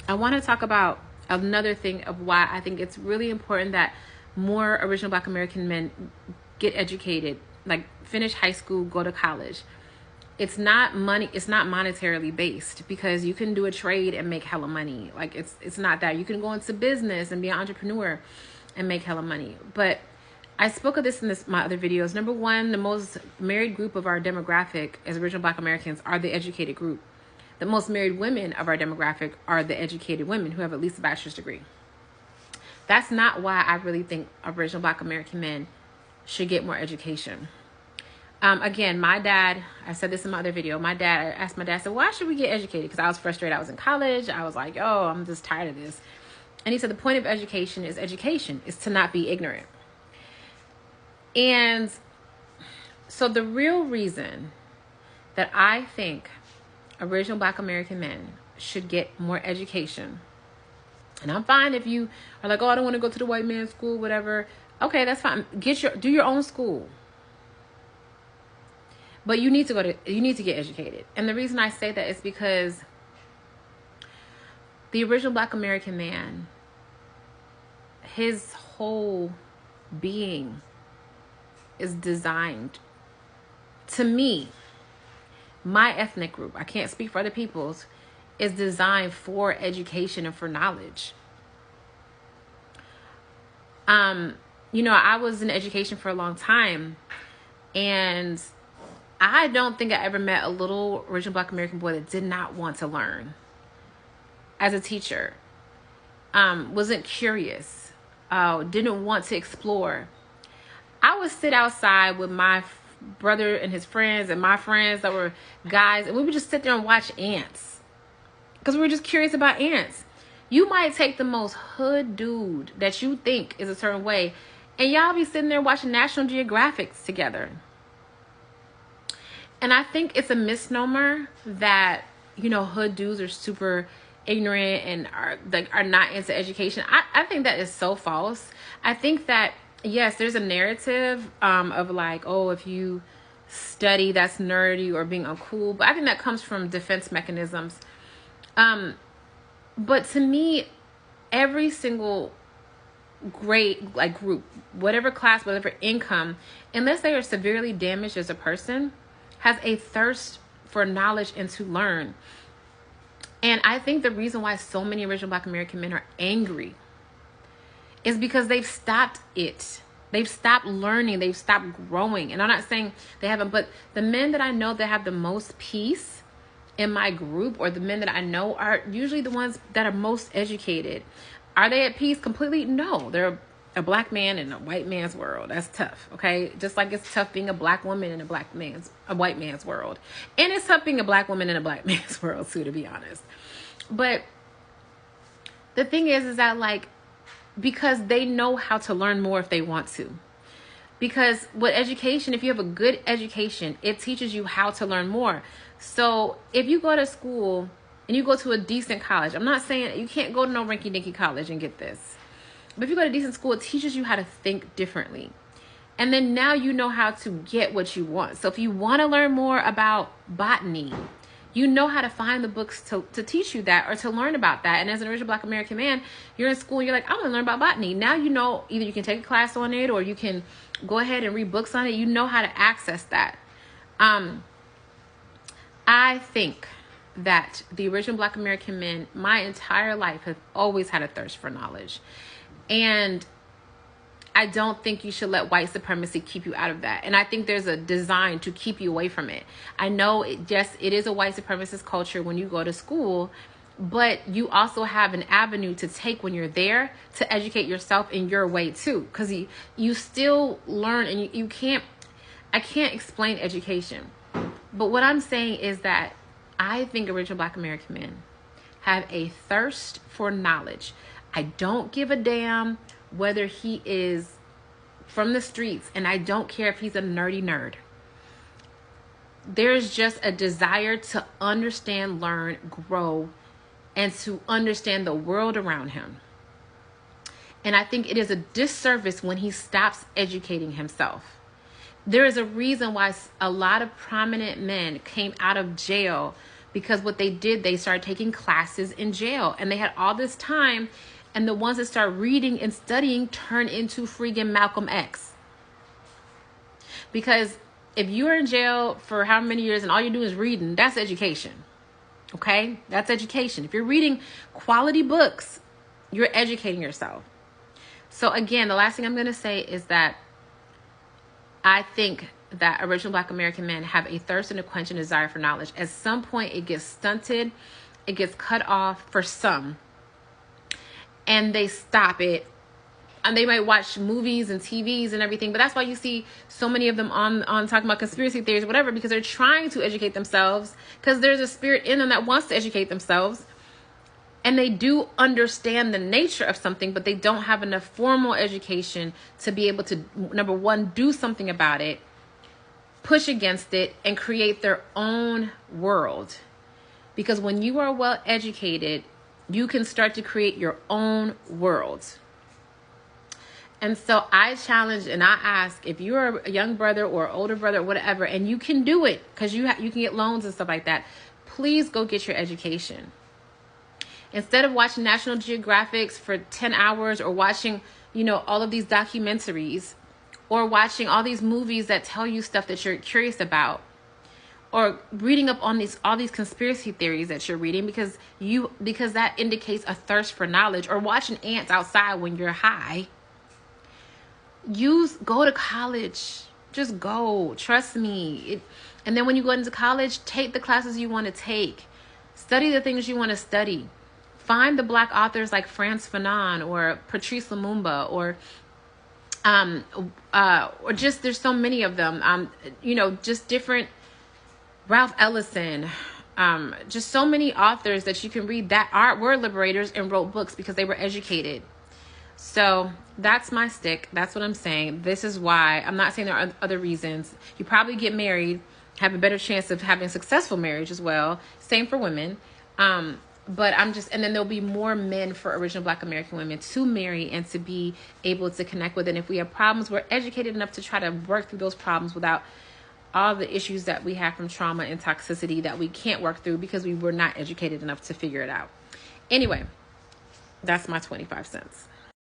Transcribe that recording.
I want to talk about another thing of why I think it's really important that more original Black American men get educated, like finish high school, go to college. It's not money, it's not monetarily based, because you can do a trade and make hella money. Like it's not that. You can go into business and be an entrepreneur and make hella money. But I spoke of this in my other videos. Number one, the most married group of our demographic as original Black Americans are the educated group. The most married women of our demographic are the educated women who have at least a bachelor's degree. That's not why I really think original Black American men should get more education. Again, my dad, I said this in my other video, I asked my dad, I said, why should we get educated? Because I was frustrated. I was in college. I was like, oh, I'm just tired of this. And he said, the point of education is to not be ignorant. And so the real reason that I think original Black American men should get more education, and I'm fine if you are like, oh, I don't want to go to the white man's school, whatever. Okay, that's fine. Do your own school. But you need to get educated. And the reason I say that is because the original Black American man, his whole being is designed, to me, my ethnic group, I can't speak for other people's, is designed for education and for knowledge. I was in education for a long time, and I don't think I ever met a little original Black American boy that did not want to learn. As a teacher, wasn't curious, didn't want to explore. I would sit outside with my brother and his friends and my friends that were guys, and we would just sit there and watch ants because we were just curious about ants. You might take the most hood dude that you think is a certain way, and y'all be sitting there watching National Geographics together. And I think it's a misnomer that, hood dudes are super ignorant and are not into education. I think that is so false. I think that, yes, there's a narrative of like, oh, if you study, that's nerdy or being uncool. But I think that comes from defense mechanisms. But to me, every single grade, like group, whatever class, whatever income, unless they are severely damaged as a person, has a thirst for knowledge and to learn. And I think the reason why so many original Black American men are angry is because they've stopped it. They've stopped learning. They've stopped growing. And I'm not saying they haven't, but the men that I know that have the most peace in my group, or the men that I know, are usually the ones that are most educated. Are they at peace completely? No, they're a Black man in a white man's world. That's tough. Okay. Just like it's tough being a Black woman in a white man's world. And it's tough being a Black woman in a Black man's world too, to be honest. But the thing is that, like, because they know how to learn more if they want to. Because with education, if you have a good education, it teaches you how to learn more. So if you go to school and you go to a decent college, I'm not saying you can't go to no rinky-dinky college and get this. But if you go to decent school, it teaches you how to think differently. And then now you know how to get what you want. So if you want to learn more about botany, you know how to find the books to teach you that, or to learn about that. And as an original Black American man, you're in school and you're like, I want to learn about botany. Now you know, either you can take a class on it or you can go ahead and read books on it. You know how to access that. I think that the original Black American men, my entire life, have always had a thirst for knowledge. And I don't think you should let white supremacy keep you out of that. And I think there's a design to keep you away from it. I know it is a white supremacist culture when you go to school, but you also have an avenue to take when you're there to educate yourself in your way too. Because you still learn, and I can't explain education. But what I'm saying is that I think original Black American men have a thirst for knowledge. I don't give a damn whether he is from the streets, and I don't care if he's a nerdy nerd. There's just a desire to understand, learn, grow, and to understand the world around him. And I think it is a disservice when he stops educating himself. There is a reason why a lot of prominent men came out of jail because what they did, they started taking classes in jail, and they had all this time, and the ones that start reading and studying turn into freaking Malcolm X. Because if you're in jail for how many years and all you're doing is reading, that's education. Okay? That's education. If you're reading quality books, you're educating yourself. So again, the last thing I'm going to say is that I think that original Black American men have a thirst and a quench and desire for knowledge. At some point, it gets stunted. It gets cut off for some. And they stop it. And they might watch movies and TVs and everything. But that's why you see so many of them on talking about conspiracy theories or whatever. Because they're trying to educate themselves. Because there's a spirit in them that wants to educate themselves. And they do understand the nature of something, but they don't have enough formal education to be able to, number one, do something about it, push against it, and create their own world. Because when you are well educated, you can start to create your own world. And so I challenge and I ask, if you're a young brother or older brother or whatever, and you can do it because you can get loans and stuff like that, please go get your education. Instead of watching National Geographics for 10 hours or watching, all of these documentaries or watching all these movies that tell you stuff that you're curious about, or reading up on all these conspiracy theories that you're reading because that indicates a thirst for knowledge, or watching ants outside when you're high. Go to college. Just go. Trust me. And then when you go into college, take the classes you want to take. Study the things you want to study. Find the Black authors like Frantz Fanon or Patrice Lumumba or just, there's so many of them, just different, Ralph Ellison, just so many authors that you can read that were liberators and wrote books because they were educated. So that's my stick. That's what I'm saying. This is why. I'm not saying there are other reasons. You probably get married, have a better chance of having a successful marriage as well. Same for women. But and then there'll be more men for original Black American women to marry and to be able to connect with. And if we have problems, we're educated enough to try to work through those problems without all the issues that we have from trauma and toxicity that we can't work through because we were not educated enough to figure it out. Anyway, that's my 25 cents.